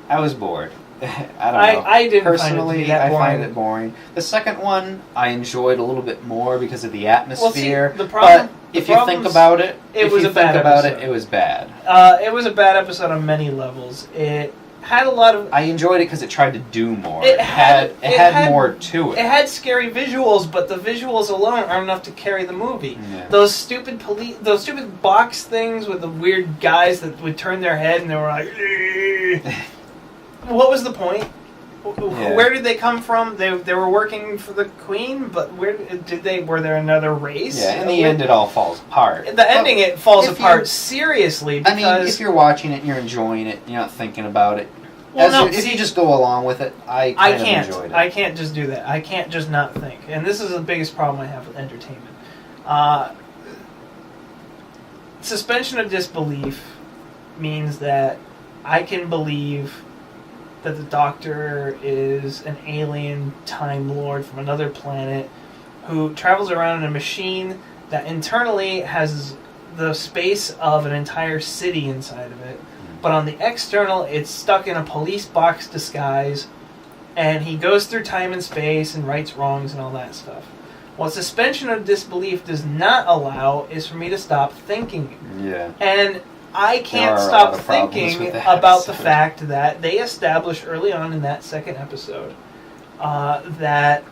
I was bored. I don't know. I didn't Personally, find it to be that boring. I find it boring. The second one, I enjoyed a little bit more because of the atmosphere. Well, see, the problem, but if you think about it, it was a bad episode. It was bad. It was a bad episode on many levels. It had a lot of... I enjoyed it because it tried to do more. It had more to it. It had scary visuals, but the visuals alone aren't enough to carry the movie. Yeah. Those stupid box things with the weird guys that would turn their head and they were like... What was the point? Yeah. Where did they come from? They were working for the Queen, but where did they? Were there another race? Yeah, in the end, it all falls apart. The ending, it falls apart seriously. Because, I mean, if you're watching it and you're enjoying it, you're not thinking about it. Well, if you just go along with it, I can't enjoyed it. I can't just do that. I can't just not think. And this is the biggest problem I have with entertainment. Suspension of disbelief means that I can believe that the Doctor is an alien Time Lord from another planet who travels around in a machine that internally has the space of an entire city inside of it. But on the external, it's stuck in a police box disguise, and he goes through time and space and rights wrongs and all that stuff. What suspension of disbelief does not allow is for me to stop thinking. Yeah. And I can't stop thinking about the fact that they established early on in that second episode that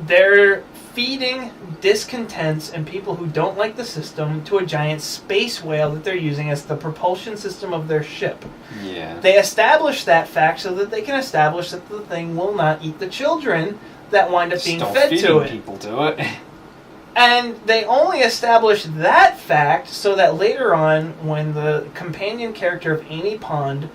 they're feeding discontents and people who don't like the system to a giant space whale that they're using as the propulsion system of their ship. Yeah. They establish that fact so that they can establish that the thing will not eat the children that wind up being fed to it. People to it. And they only establish that fact so that later on, when the companion character of Amy Pond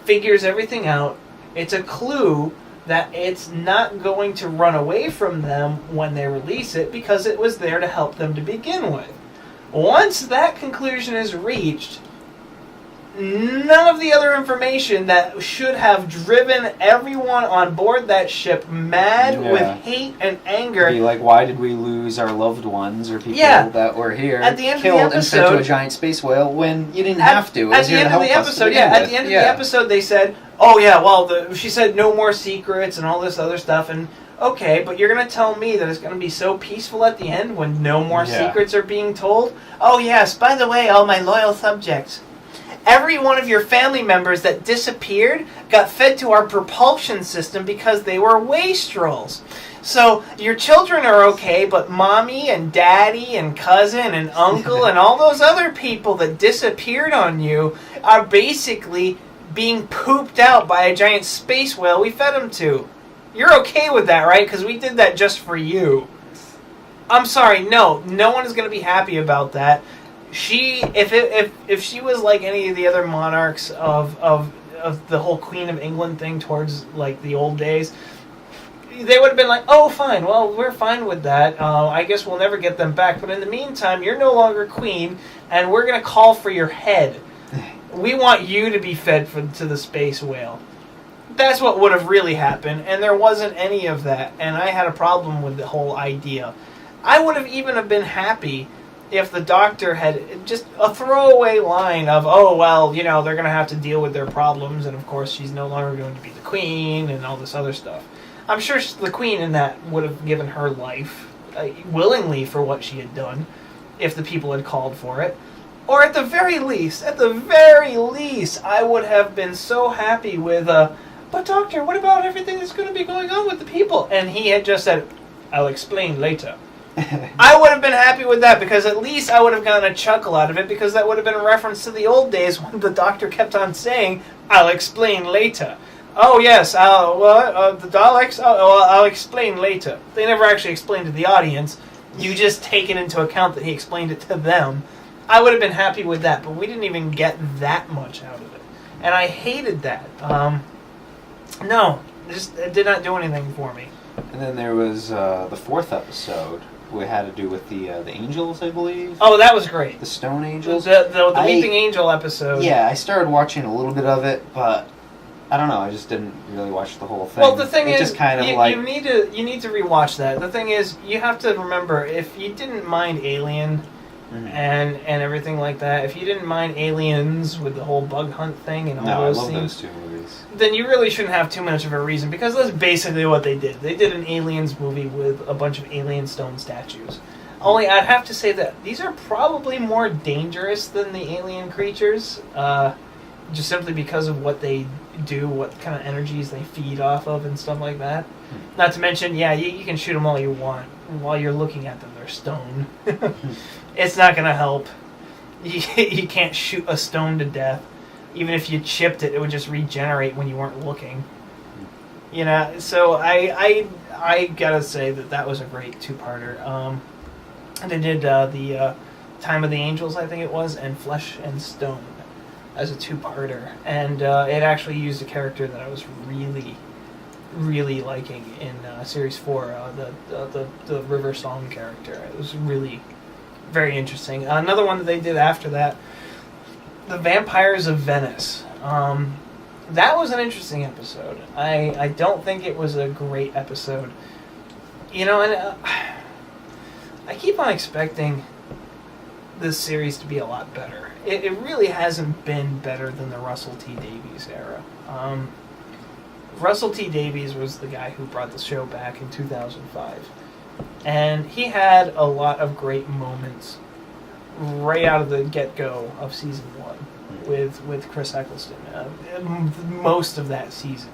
figures everything out, it's a clue that it's not going to run away from them when they release it because it was there to help them to begin with. Once that conclusion is reached, none of the other information that should have driven everyone on board that ship mad with hate and anger. Be like, why did we lose our loved ones or people that were here at the end killed of the episode, and sent to a giant space whale when you didn't have to? At the end of the episode, at the end of the episode, they said, "Oh yeah, well, she said no more secrets and all this other stuff." And okay, but you're gonna tell me that it's gonna be so peaceful at the end when no more secrets are being told? Oh yes, by the way, all my loyal subjects. Every one of your family members that disappeared got fed to our propulsion system because they were wastrels. So your children are okay, but mommy and daddy and cousin and uncle and all those other people that disappeared on you are basically being pooped out by a giant space whale we fed them to. You're okay with that, right? Because we did that just for you. I'm sorry, no one is going to be happy about that. If she was like any of the other monarchs of the whole Queen of England thing towards like the old days, they would have been like, oh fine, well we're fine with that. I guess we'll never get them back. But in the meantime, you're no longer queen, and we're gonna call for your head. We want you to be fed to the space whale. That's what would have really happened, and there wasn't any of that. And I had a problem with the whole idea. I would have even have been happy if the Doctor had just a throwaway line of, oh, well, they're going to have to deal with their problems, and of course she's no longer going to be the Queen, and all this other stuff. I'm sure the Queen in that would have given her life willingly for what she had done, if the people had called for it. Or at the very least, I would have been so happy with, but Doctor, what about everything that's going to be going on with the people? And he had just said, I'll explain later. I would have been happy with that, because at least I would have gotten a chuckle out of it, because that would have been a reference to the old days when the Doctor kept on saying, I'll explain later. Oh yes, the Daleks, I'll explain later. They never actually explained to the audience. You just take it into account that he explained it to them. I would have been happy with that, but we didn't even get that much out of it. And I hated that. It did not do anything for me. And then there was the fourth episode, which had to do with the angels, I believe. Oh, that was great. The Stone Angels. The Weeping Angel episode. Yeah, I started watching a little bit of it, but I don't know. I just didn't really watch the whole thing. Well, the thing is, just kind of you need to rewatch that. The thing is, you have to remember, if you didn't mind Alien, and everything like that. If you didn't mind Aliens with the whole bug hunt thing and all those I love scenes, those two movies. then you really shouldn't have too much of a reason, because that's basically what they did. They did an Aliens movie with a bunch of alien stone statues. Only I'd have to say that these are probably more dangerous than the alien creatures, just simply because of what they do, what kind of energies they feed off of and stuff like that. Not to mention, you can shoot them all you want. While you're looking at them, they're stone. It's not going to help. You can't shoot a stone to death. Even if you chipped it, it would just regenerate when you weren't looking. So I gotta say that was a great two-parter. They did the Time of the Angels, I think it was, and Flesh and Stone as a two-parter. And it actually used a character that I was really, really liking in Series 4, the River Song character. It was really very interesting. Another one that they did after that, The Vampires of Venice. That was an interesting episode. I don't think it was a great episode. And I keep on expecting this series to be a lot better. It really hasn't been better than the Russell T Davies era. Russell T Davies was the guy who brought the show back in 2005. And he had a lot of great moments right out of the get-go of season 1 with Chris Eccleston. Most of that season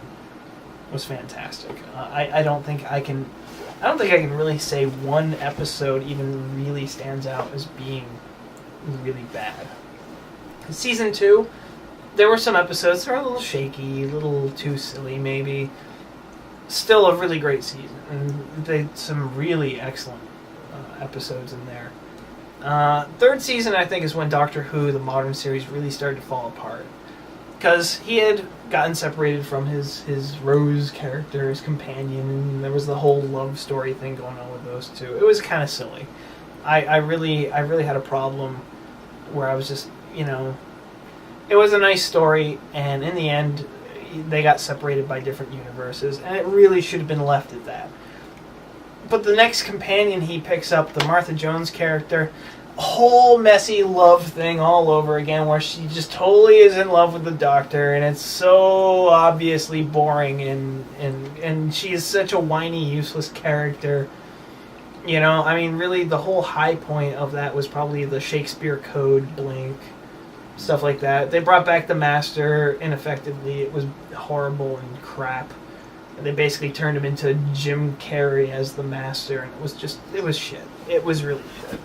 was fantastic. I don't think I can really say one episode even really stands out as being really bad. Season 2, there were some episodes that were a little shaky, a little too silly maybe. Still a really great season, and they had some really excellent episodes in there. Third season, I think, is when Doctor Who, the modern series, really started to fall apart. Because he had gotten separated from his Rose character, his companion, and there was the whole love story thing going on with those two. It was kind of silly. I really had a problem where I was just, it was a nice story, and in the end, they got separated by different universes, and it really should have been left at that. But the next companion he picks up, the Martha Jones character, whole messy love thing all over again, where she just totally is in love with the Doctor, and it's so obviously boring, and she is such a whiny, useless character. Really the whole high point of that was probably the Shakespeare Code blink, stuff like that. They brought back the Master ineffectively. It was horrible and crap. They basically turned him into Jim Carrey as the Master, and it was shit. It was really shit.